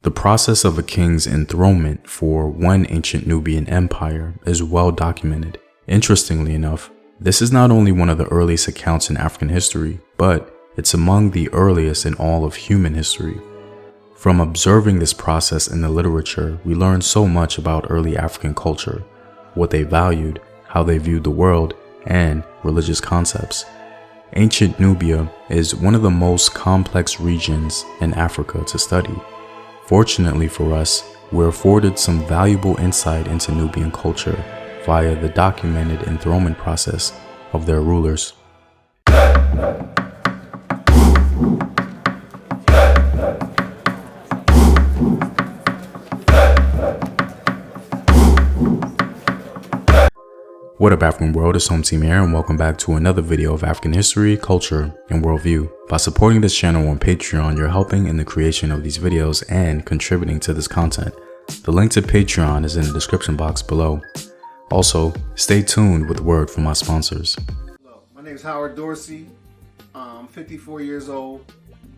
The process of a king's enthronement for one ancient Nubian empire is well documented. Interestingly enough, this is not only one of the earliest accounts in African history, but it's among the earliest in all of human history. From observing this process in the literature, we learn so much about early African culture, what they valued, how they viewed the world, and religious concepts. Ancient Nubia is one of the most complex regions in Africa to study. Fortunately for us, we're afforded some valuable insight into Nubian culture via the documented enthronement process of their rulers. What up, African world? It's Home Team here, and welcome back to another video of African history, culture, and worldview. By supporting this channel on Patreon, you're helping in the creation of these videos and contributing to this content. The link to Patreon is in the description box below. Also, stay tuned with a word from my sponsors. Hello, my name is Howard Dorsey. I'm 54 years old.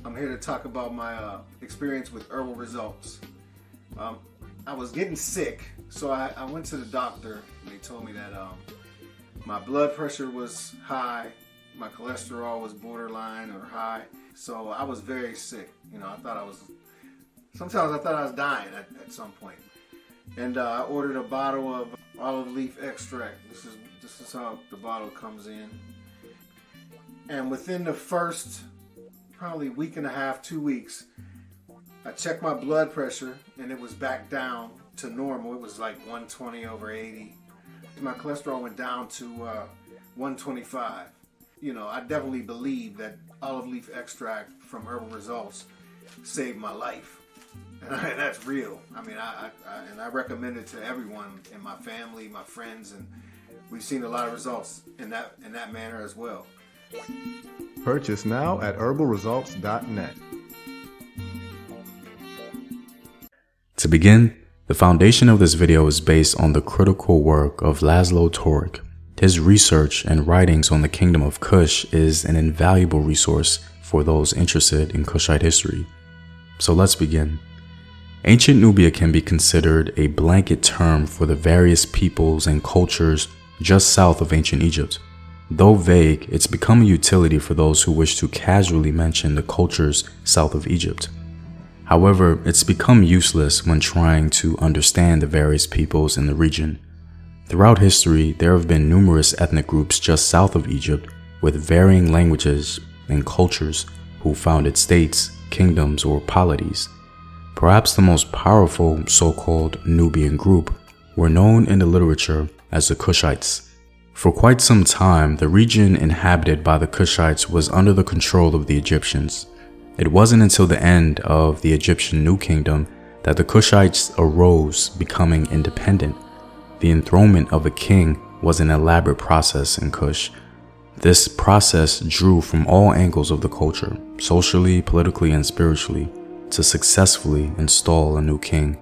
I'm here to talk about my experience with herbal results. I was getting sick, so I went to the doctor. They told me that my blood pressure was high, my cholesterol was borderline or high, so I was very sick. You know, sometimes I thought I was dying at some point. And I ordered a bottle of olive leaf extract. This is how the bottle comes in. And within the first probably week and a half, 2 weeks, I checked my blood pressure and it was back down to normal. It was like 120/80. My cholesterol went down to 125. You know, I definitely believe that olive leaf extract from Herbal Results saved my life. And that's real. I mean, I recommend it to everyone in my family, my friends, and we've seen a lot of results in that manner as well. Purchase now at herbalresults.net. To begin, the foundation of this video is based on the critical work of Laszlo Torik. His research and writings on the Kingdom of Kush is an invaluable resource for those interested in Kushite history. So let's begin. Ancient Nubia can be considered a blanket term for the various peoples and cultures just south of ancient Egypt. Though vague, it's become a utility for those who wish to casually mention the cultures south of Egypt. However, it's become useless when trying to understand the various peoples in the region. Throughout history, there have been numerous ethnic groups just south of Egypt with varying languages and cultures who founded states, kingdoms, or polities. Perhaps the most powerful so-called Nubian group were known in the literature as the Kushites. For quite some time, the region inhabited by the Kushites was under the control of the Egyptians. It wasn't until the end of the Egyptian New Kingdom that the Kushites arose, becoming independent. The enthronement of a king was an elaborate process in Kush. This process drew from all angles of the culture, socially, politically, and spiritually, to successfully install a new king.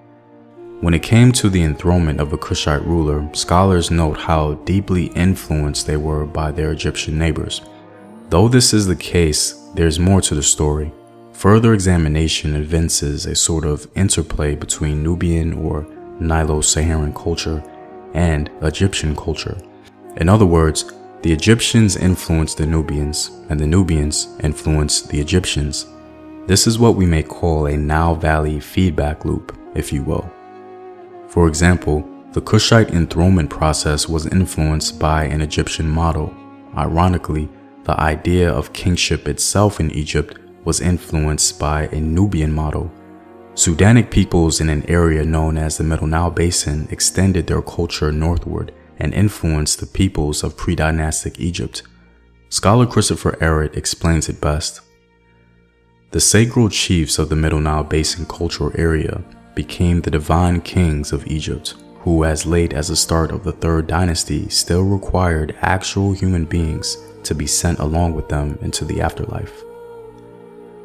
When it came to the enthronement of a Kushite ruler, scholars note how deeply influenced they were by their Egyptian neighbors. Though this is the case, there's more to the story. Further examination evinces a sort of interplay between Nubian or Nilo-Saharan culture and Egyptian culture. In other words, the Egyptians influenced the Nubians, and the Nubians influenced the Egyptians. This is what we may call a Nile Valley feedback loop, if you will. For example, the Kushite enthronement process was influenced by an Egyptian model. Ironically, the idea of kingship itself in Egypt was influenced by a Nubian model. Sudanic peoples in an area known as the Middle Nile Basin extended their culture northward and influenced the peoples of pre-dynastic Egypt. Scholar Christopher Ehret explains it best. The sacred chiefs of the Middle Nile Basin cultural area became the divine kings of Egypt, who as late as the start of the Third Dynasty still required actual human beings to be sent along with them into the afterlife.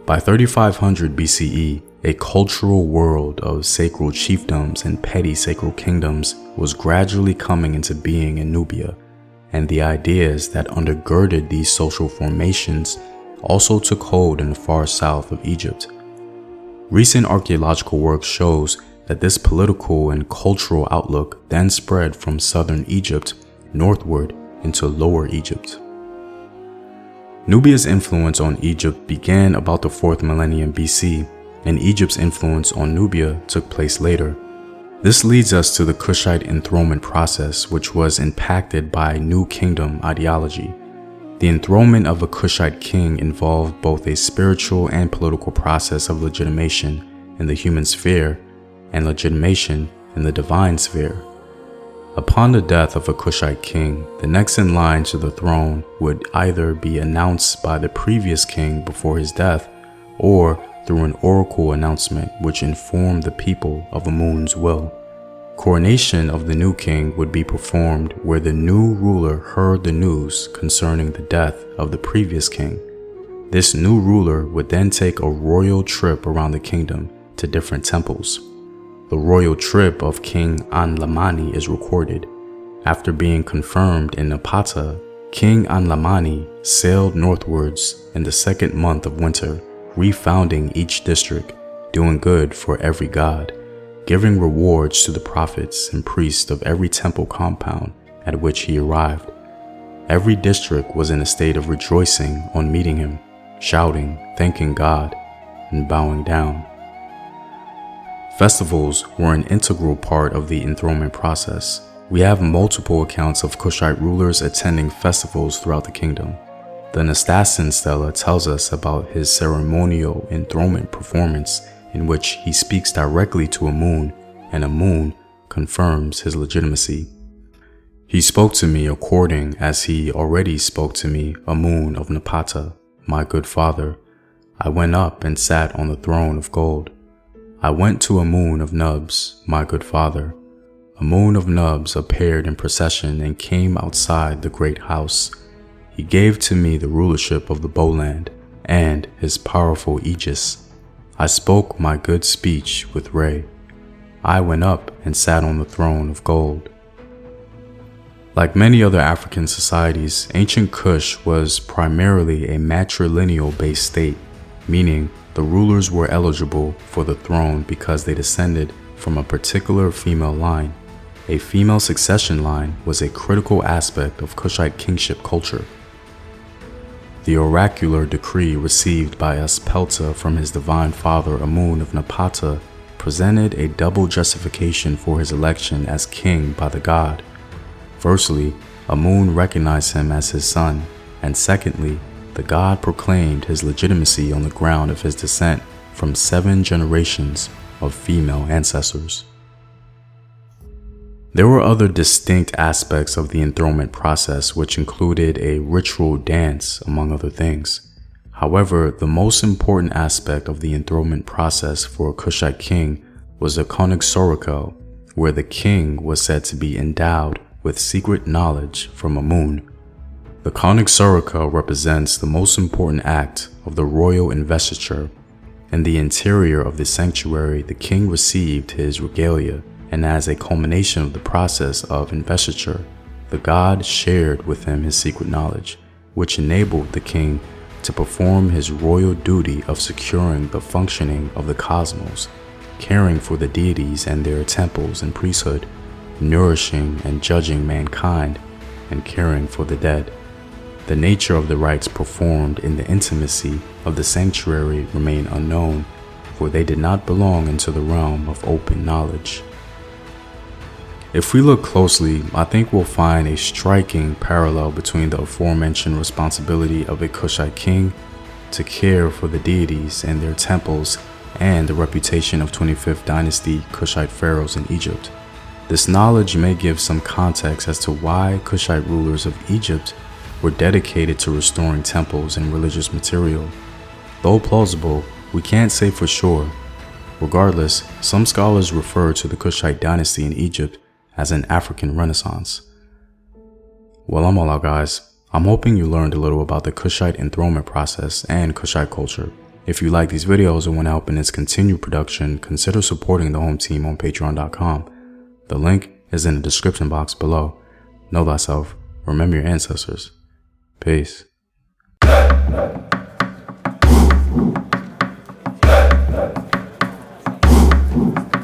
By 3500 BCE, a cultural world of sacred chiefdoms and petty sacred kingdoms was gradually coming into being in Nubia, and the ideas that undergirded these social formations also took hold in the far south of Egypt. Recent archaeological work shows that this political and cultural outlook then spread from southern Egypt northward into Lower Egypt. Nubia's influence on Egypt began about the 4th millennium BC, and Egypt's influence on Nubia took place later. This leads us to the Kushite enthronement process, which was impacted by New Kingdom ideology. The enthronement of a Kushite king involved both a spiritual and political process of legitimation in the human sphere and legitimation in the divine sphere. Upon the death of a Kushite king, the next in line to the throne would either be announced by the previous king before his death or through an oracle announcement which informed the people of Amun's will. Coronation of the new king would be performed where the new ruler heard the news concerning the death of the previous king. This new ruler would then take a royal trip around the kingdom to different temples. The royal trip of King Anlamani is recorded. After being confirmed in Napata, King Anlamani sailed northwards in the 2nd month of winter, refounding each district, doing good for every god, giving rewards to the prophets and priests of every temple compound at which he arrived. Every district was in a state of rejoicing on meeting him, shouting, thanking God, and bowing down. Festivals were an integral part of the enthronement process. We have multiple accounts of Kushite rulers attending festivals throughout the kingdom. The Nastasin Stela tells us about his ceremonial enthronement performance in which he speaks directly to Amun, and Amun confirms his legitimacy. He spoke to me according as he already spoke to me, Amun of Napata, my good father. I went up and sat on the throne of gold. I went to Amun of Nubs, my good father. Amun of Nubs appeared in procession and came outside the great house. He gave to me the rulership of the bowland and his powerful aegis. I spoke my good speech with Re. I went up and sat on the throne of gold. Like many other African societies, ancient Kush was primarily a matrilineal-based state, meaning the rulers were eligible for the throne because they descended from a particular female line. A female succession line was a critical aspect of Kushite kingship culture. The oracular decree received by Aspelta from his divine father Amun of Napata presented a double justification for his election as king by the god. Firstly, Amun recognized him as his son, and secondly, the god proclaimed his legitimacy on the ground of his descent from 7 generations of female ancestors. There were other distinct aspects of the enthronement process, which included a ritual dance, among other things. However, the most important aspect of the enthronement process for a Kushite king was the Konigsoriko, where the king was said to be endowed with secret knowledge from Amun. The Konigsoriko represents the most important act of the royal investiture. In the interior of the sanctuary, the king received his regalia, and as a culmination of the process of investiture, the god shared with him his secret knowledge, which enabled the king to perform his royal duty of securing the functioning of the cosmos, caring for the deities and their temples and priesthood, nourishing and judging mankind, and caring for the dead. The nature of the rites performed in the intimacy of the sanctuary remain unknown, for they did not belong into the realm of open knowledge. If we look closely, I think we'll find a striking parallel between the aforementioned responsibility of a Kushite king to care for the deities and their temples and the reputation of 25th dynasty Kushite pharaohs in Egypt. This knowledge may give some context as to why Kushite rulers of Egypt were dedicated to restoring temples and religious material. Though plausible, we can't say for sure. Regardless, some scholars refer to the Kushite dynasty in Egypt as an African Renaissance. Well, I'm all out, guys. I'm hoping you learned a little about the Kushite enthronement process and Kushite culture. If you like these videos and want to help in its continued production, consider supporting the home team on patreon.com. The link is in the description box below. Know thyself, remember your ancestors. Peace. Bye.